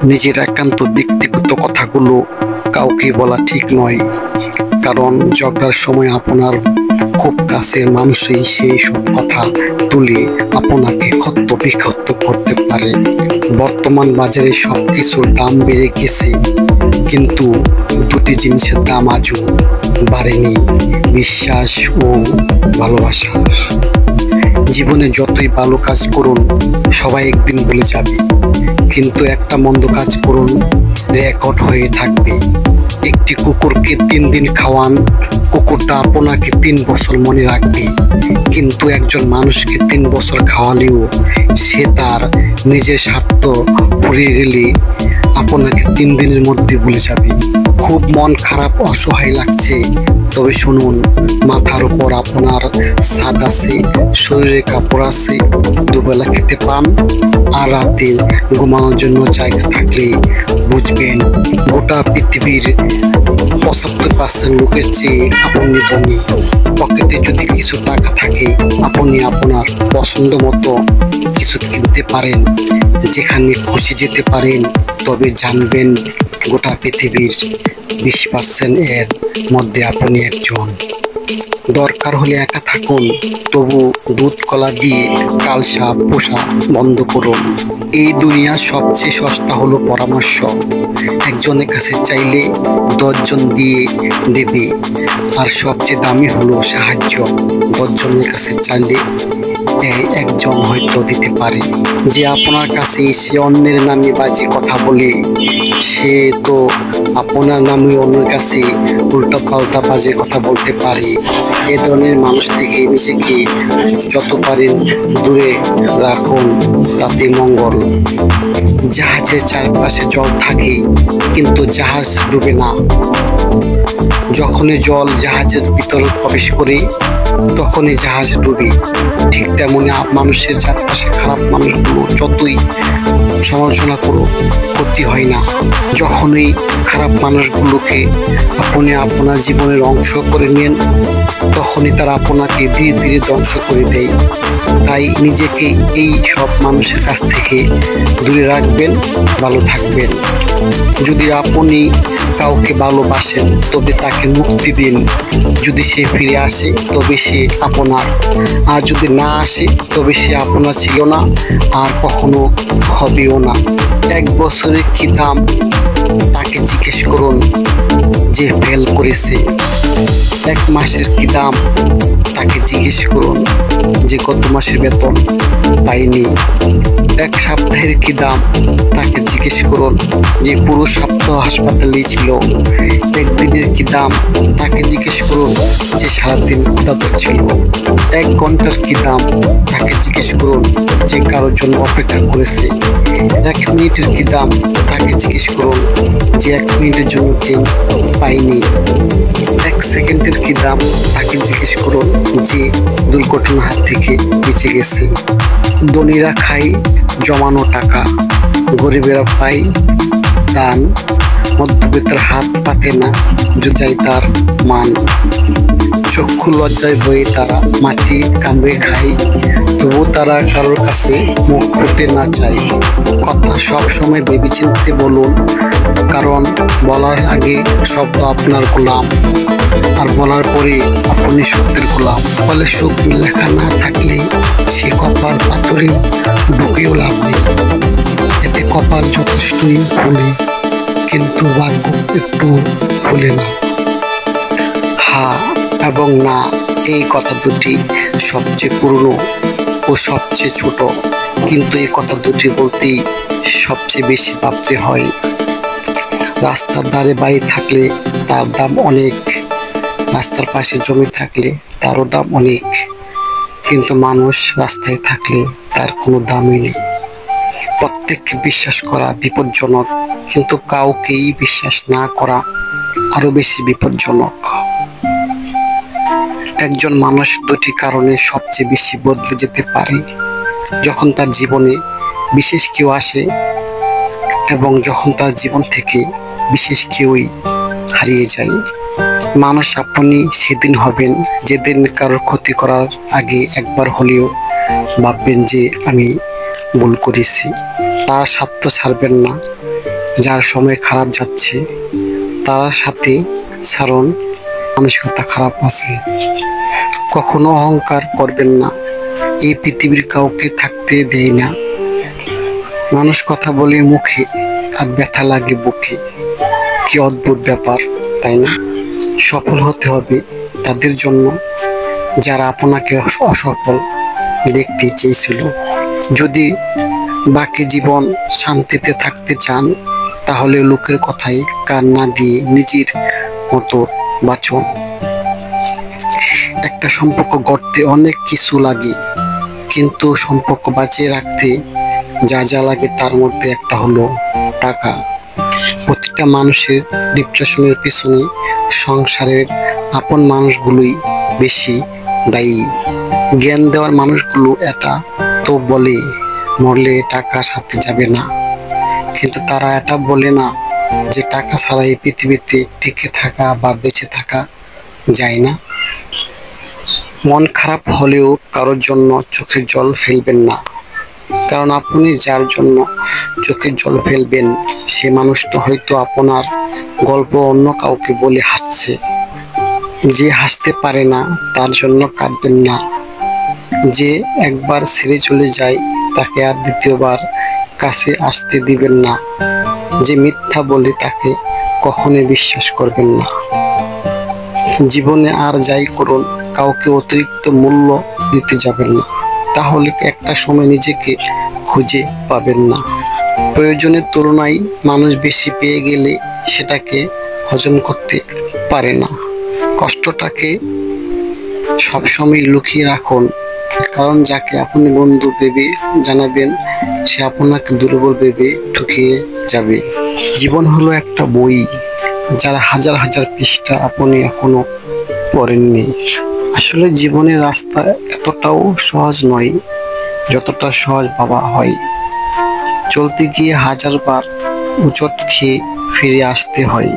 নিজের একান্ত ব্যক্তিগত কথাগুলো কাউকে বলা ঠিক নয়, কারণ ঝগড়ার সময় আপনার খুব কাছের মানুষই সেই সব কথা তুলে আপনাকে ক্ষত বিক্ষত করতে পারে। বর্তমান বাজারে সব কিছুর দাম বেড়ে গেছে, কিন্তু দুটি জিনিসের দাম আজও বাড়েনি, বিশ্বাস ও ভালোবাসা। জীবনে যতই ভালো কাজ করুন সবাই একদিন ভুলে যাবে, কিন্তু একটা মন্দ কাজ করুন রেকর্ড হয়ে থাকবে। একটি কুকুরকে 3 দিন খাওয়ান, কুকুরটা আপনাকে 3 বছর মনে রাখবে, কিন্তু একজন মানুষকে 3 বছর খাওয়ালেও সে তার নিজের স্বার্থ ফুরিয়ে গেলে আপনাকে 3 দিনের মধ্যে ভুলে যাবে। খুব মন খারাপ, অসহায় লাগছে, তবে শুনুন, মাথার উপর আপনার ছাদ আছে, শরীরে কাপড় আছে, দুবেলা খেতে পান, আর রাতে ঘুমানোর জন্য জায়গা থাকলে বুঝবেন গোটা পৃথিবীর 75% লোকের চেয়ে আপনি ধনী। পকেটে যদি কিছু টাকা থাকে আপনি আপনার পছন্দ মতো কিছু কিনতে পারেন, যেখানে খুশি যেতে পারেন, তবে জানবেন গোটা পৃথিবীর 20% এর মধ্যে আপনি একজন। দরকার হলে একা থাকুন, তবু দুধ কলা দিয়ে কালসা পোষা বন্ধ করুন। এই দুনিয়ার সবচেয়ে সস্তা হলো পরামর্শ। একজনের কাছে চাইলে 10 জন দিয়ে দেবে, আর সবচেয়ে দামি হলো সাহায্য। 10 জনের কাছে চাইলে একজন হয়তো দিতে পারে। যে আপনার কাছে এসে অন্যের নামে বাজে কথা বলে, সে তো আপনার নামে অন্যের কাছে উল্টা পাল্টা বাজে কথা বলতে পারে। এ ধরনের মানুষ থেকে নিজেকে যত পারেন দূরে রাখুন, তাতে মঙ্গল। জাহাজের চারপাশে জল থাকে, কিন্তু জাহাজ ডুবে না। যখনই জল জাহাজের ভিতরে প্রবেশ করে তখনই জাহাজ ডুবে। ঠিক তেমনি মানুষের চারপাশে খারাপ মানুষগুলো যতই সমালোচনা করো ক্ষতি হয় না। যখনই খারাপ মানুষগুলোকে আপনি আপনার জীবনের অংশ করে নেন, তখনই তারা আপনাকে ধীরে ধীরে ধ্বংস করে দেয়। তাই নিজেকে এই সব মানুষের কাছ থেকে দূরে রাখবেন, ভালো থাকবেন। যদি আপনি কাউকে ভালোবাসেন তবে তাকে মুক্তি দিন। যদি সে ফিরে আসে তবে সে আপনার, আর যদি না আসে তবে সে আপনার ছিল না, আর কখনো হবেও না। 1 বছরের কি দাম তাকে জিজ্ঞেস করুন যে ফেল করেছে। 1 মাসের কি দাম তাকে জিজ্ঞেস করুন যে গত মাসের বেতন পাইনি। 1 সপ্তাহের কি দাম তাকে জিজ্ঞেস করুন যে পুরো সপ্তাহ হাসপাতালেই ছিল। 1 দিনের কি দাম তাকে জিজ্ঞেস করুন যে সারাদিন ক্ষুধার্ত ছিল। 1 ঘন্টার কি দাম তাকে জিজ্ঞেস করুন যে কারোর জন্য অপেক্ষা করেছে। 1 মিনিটের কি দাম তাকে জিজ্ঞেস করুন যে 1 মিনিটের জন্য ট্রেন পাইনি। 1 সেকেন্ডের কি দাম তাকে জিজ্ঞেস করুন যে দুর্ঘটনার হাত থেকে বেঁচে গেছে। ধনীরা খায় জমানো টাকা, গরিবেরা পায় দান, মধ্যবিত্তের হাত পাতে না জুজায় তার মান। চক্ষু লজ্জায় বয়ে তারা মাটি কামড়ে খায়, তবু তারা কারোর কাছে মুখ ফুটে না চায়। কথা সব সময় ভেবেচিন্তে বলুন, কারণ বলার আগে শব্দ আপনার গোলাম, আর বলার পরে আপনি শব্দের গোলাম। ফলে সুখ লেখা না থাকলে সে কপাল পাথরে ঢুকেও লাভ নেই। এতে কপাল যথেষ্টই ভুলে, কিন্তু ভাগ্য একটু ভুলে না। হ্যাঁ এবং না, এই কথা দুটি সবচেয়ে পুরনো ও সবচেয়ে ছোট, কিন্তু এই কথা দুটি বলতেই সবচেয়ে বেশি ভাবতে হয়। রাস্তার ধারে বাড়ি থাকলে তার দাম অনেক, রাস্তার পাশে জমি থাকলে তারও দাম অনেক, কিন্তু মানুষ রাস্তায় থাকলে তার কোনো দামই নেই। প্রত্যেককে বিশ্বাস করা বিপজ্জনক, কিন্তু কাউকেই বিশ্বাস না করা আরো বেশি বিপজ্জনক। একজন মানুষ 2টি কারণে সবচেয়ে বেশি বদলে যেতে পারে: যখন তার জীবনে বিশেষ কেউ আসে এবং যখন তার জীবন থেকে বিশেষ কেউই হারিয়ে যায়। মানুষ আপনি সেদিন হবেন যেদিন কারোর ক্ষতি করার আগে একবার হলেও ভাববেন যে আমি ভুল করেছি। তার স্বার্থ ছাড়বেন না, যার সময় খারাপ যাচ্ছে তার সাথে ছাড়ুন, মানসিকতা খারাপ আছে। কখনো অহংকার করবেন না, এই পৃথিবীর কাউকে থাকতে দেয় না। মানুষ কথা বলে মুখে আর ব্যথা লাগে বুকে, কি অদ্ভুত ব্যাপার তাই না? সফল হতে হবে তাদের জন্য যারা আপনাকে অসফল দেখতে চেয়েছিল। যদি বাকি জীবন শান্তিতে থাকতে চান তাহলে লোকের কথায় কান না দিয়ে নিজের মতো বাঁচুন। একটা সম্পর্ক গড়তে অনেক কিছু লাগে, কিন্তু সম্পর্ক বাঁচিয়ে রাখতে যা যা লাগে তার মধ্যে একটা হলো টাকা। প্রতিটা মানুষের ডিপ্রেশনের পিছনে সংসারের আপন মানুষগুলোই বেশি দায়ী। জ্ঞান দেওয়ার মানুষগুলো এটা তো বলে মরলে টাকা সাথে যাবে না, কিন্তু তারা এটা বলে না যে টাকা ছাড়া এই পৃথিবীতে টিকে থাকা বা বেঁচে থাকা যায় না। মন খারাপ হলেও কারোর জন্য চোখের জল ফেলবেন না, কারণ আপনি যার জন্য চোখের জল ফেলবেন সে মানুষটা হয়তো আপনার গল্প অন্য কাউকে বলে হাসছে। যে হাসতে পারে না তার জন্য কাঁদবেন না। যে একবার ছেড়ে চলে যায় তাকে আর দ্বিতীয়বার কাছে আসতে দিবেন না। যে মিথ্যা বলে তাকে কখনোই বিশ্বাস করবেন না। জীবনে আর যাই করুন কাউকে অতিরিক্ত মূল্য দিতে যাবেন না, তাহলে একটা সময় নিজেকে খুঁজে পাবেন না। প্রয়োজনের তুলনায় মানুষ বেশি পেয়ে গেলে সেটাকে হজম করতে পারে না। কষ্টটাকে সবসময় লুকিয়ে রাখুন, কারণ যাকে আপনি বন্ধু ভেবে জানাবেন সে আপনাকে দুর্বল ভেবে ঠকিয়ে যাবে। জীবন হলো একটা বই, যারা হাজার হাজার পৃষ্ঠা আপনি এখনো পড়েননি। আসলে জীবনের রাস্তা এতটাও সহজ নয় যতটা সহজ ভাবা হয়। চলতে গিয়ে হাজারবার হোঁচট খেয়ে ফিরে আসতে হয়।